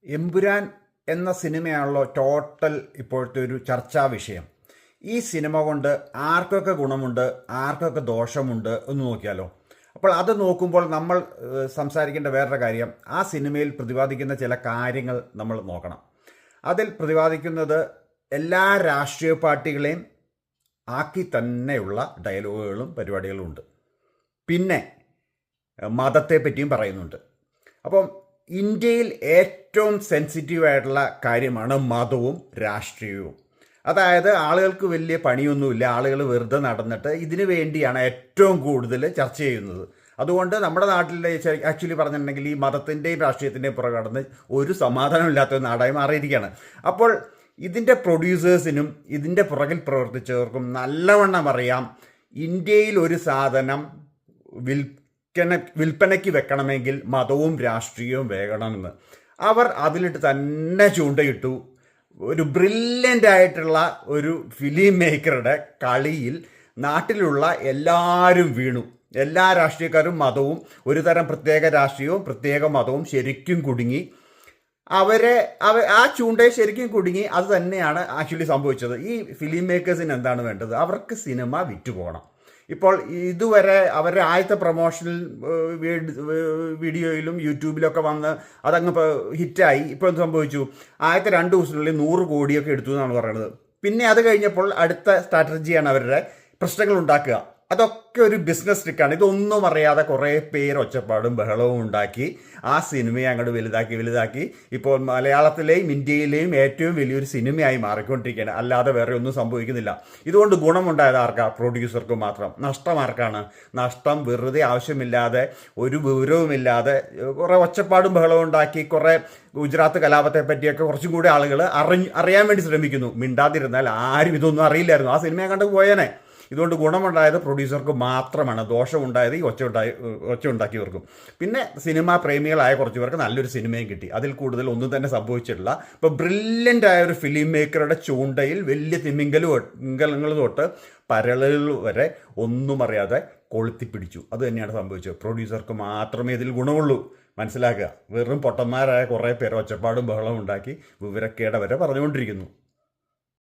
എമ്പുരാൻ എന്ന സിനിമയാണല്ലോ ടോട്ടൽ ഇപ്പോഴത്തെ ഒരു ചർച്ചാ വിഷയം. ഈ സിനിമ കൊണ്ട് ആർക്കൊക്കെ ഗുണമുണ്ട്, ആർക്കൊക്കെ ദോഷമുണ്ട് എന്ന് നോക്കിയാലോ. അപ്പോൾ അത് നോക്കുമ്പോൾ നമ്മൾ സംസാരിക്കേണ്ട വേറൊരു കാര്യം, ആ സിനിമയിൽ പ്രതിപാദിക്കുന്ന ചില കാര്യങ്ങൾ നമ്മൾ നോക്കണം. അതിൽ പ്രതിപാദിക്കുന്നത് എല്ലാ രാഷ്ട്രീയ പാർട്ടികളെയും ആക്കി തന്നെയുള്ള ഡയലോഗുകളും പരിപാടികളും ഉണ്ട്. പിന്നെ മതത്തെ പറ്റിയും പറയുന്നുണ്ട്. അപ്പം ഇന്ത്യയിൽ ഏറ്റവും സെൻസിറ്റീവായിട്ടുള്ള കാര്യമാണ് മതവും രാഷ്ട്രീയവും. അതായത് ആളുകൾക്ക് വലിയ പണിയൊന്നുമില്ല, ആളുകൾ വെറുതെ നടന്നിട്ട് ഇതിനു വേണ്ടിയാണ് ഏറ്റവും കൂടുതൽ ചർച്ച ചെയ്യുന്നത്. അതുകൊണ്ട് നമ്മുടെ നാട്ടിൽ ആക്ച്വലി പറഞ്ഞിട്ടുണ്ടെങ്കിൽ ഈ മതത്തിൻ്റെയും രാഷ്ട്രീയത്തിൻ്റെയും പുറകെ കടന്ന് ഒരു സമാധാനമില്ലാത്ത നാടായി മാറിയിരിക്കുകയാണ്. അപ്പോൾ ഇതിൻ്റെ പ്രൊഡ്യൂസേഴ്സിനും ഇതിൻ്റെ പുറകിൽ പ്രവർത്തിച്ചവർക്കും നല്ലവണ്ണം അറിയാം ഇന്ത്യയിൽ ഒരു സാധനം വിൽപ്പനയ്ക്ക് വെക്കണമെങ്കിൽ മതവും രാഷ്ട്രീയവും വേണമെന്ന്. അവർ അതിലിട്ട് തന്നെ ചൂണ്ടയിട്ടു. ഒരു ബ്രില്യൻ്റ് ആയിട്ടുള്ള ഒരു ഫിലിം മേക്കറുടെ കളിയിൽ നാട്ടിലുള്ള എല്ലാവരും വീണു. എല്ലാ രാഷ്ട്രീയക്കാരും മതവും, ഒരു തരം പ്രത്യേക രാഷ്ട്രീയവും പ്രത്യേക മതവും ശരിക്കും കുടുങ്ങി. ആ ചൂണ്ടയെ ശരിക്കും കുടുങ്ങി. അത് തന്നെയാണ് ആക്ച്വലി സംഭവിച്ചത്. ഈ ഫിലിം മേക്കേഴ്സിന് എന്താണ് വേണ്ടത്? അവർക്ക് സിനിമ വിറ്റുപോകണം. ഇപ്പോൾ ഇതുവരെ അവരുടെ ആദ്യത്തെ പ്രൊമോഷണൽ വീഡിയോയിലും യൂട്യൂബിലൊക്കെ വന്ന് അതങ്ങ് ഹിറ്റായി. ഇപ്പോൾ എന്ത് സംഭവിച്ചു? ആദ്യത്തെ 2 ദിവസത്തിനുള്ളിൽ 100 കോടിയൊക്കെ എടുത്തു എന്നാണ് പറയുന്നത്. പിന്നെ അത് കഴിഞ്ഞപ്പോൾ അടുത്ത സ്ട്രാറ്റജിയാണ് അവരുടെ പ്രശ്നങ്ങൾ ഉണ്ടാക്കുക. അതൊക്കെ ഒരു ബിസിനസ് ട്രിക്കാണ്. ഇതൊന്നും അറിയാതെ കുറേ പേര് ഒച്ചപ്പാടും ബഹളവും ഉണ്ടാക്കി ആ സിനിമയെ അങ്ങോട്ട് വലുതാക്കി ഇപ്പോൾ മലയാളത്തിലെയും ഇന്ത്യയിലെയും ഏറ്റവും വലിയൊരു സിനിമയായി മാറിക്കൊണ്ടിരിക്കുകയാണ്. അല്ലാതെ വേറെ ഒന്നും സംഭവിക്കുന്നില്ല. ഇതുകൊണ്ട് ഗുണമുണ്ടായത് ആർക്കാ? പ്രൊഡ്യൂസർക്ക് മാത്രം. നഷ്ടം ആർക്കാണ്? നഷ്ടം വെറുതെ ആവശ്യമില്ലാതെ ഒരു വിവരവുമില്ലാതെ കുറേ ഒച്ചപ്പാടും ബഹളവും ഉണ്ടാക്കി കുറേ ഗുജറാത്ത് കലാപത്തെ പറ്റിയൊക്കെ കുറച്ചും കൂടി ആളുകൾ അറിയാൻ വേണ്ടി ശ്രമിക്കുന്നു. മിണ്ടാതിരുന്നാൽ ആരും ഇതൊന്നും അറിയില്ലായിരുന്നു, ആ സിനിമയെ കണ്ട് പോയേനെ. ഇതുകൊണ്ട് ഗുണമുണ്ടായത് പ്രൊഡ്യൂസർക്ക് മാത്രമാണ്, ദോഷമുണ്ടായത് ഈ ഒച്ച ഉണ്ടാക്കിയവർക്കും. പിന്നെ സിനിമാ പ്രേമികളായ കുറച്ച് പേർക്ക് നല്ലൊരു സിനിമയും കിട്ടി. അതിൽ കൂടുതൽ ഒന്നും തന്നെ സംഭവിച്ചിട്ടില്ല. ഇപ്പോൾ ബ്രില്യൻ്റ് ആയ ഒരു ഫിലിം മേക്കറുടെ ചൂണ്ടയിൽ വലിയ തിമിംഗലങ്ങൾ തൊട്ട് പരലുകൾ വരെ ഒന്നും അറിയാതെ കൊളുത്തിപ്പിടിച്ചു. അത് തന്നെയാണ് സംഭവിച്ചത്. പ്രൊഡ്യൂസർക്ക് മാത്രമേ ഇതിൽ ഗുണമുള്ളൂ. മനസ്സിലാക്കുക. വെറും പൊട്ടന്മാരായ കുറേ പേർ ഒച്ചപ്പാടും ബഹളവും ഉണ്ടാക്കി വിവരക്കേട് വരെ പറഞ്ഞുകൊണ്ടിരിക്കുന്നു.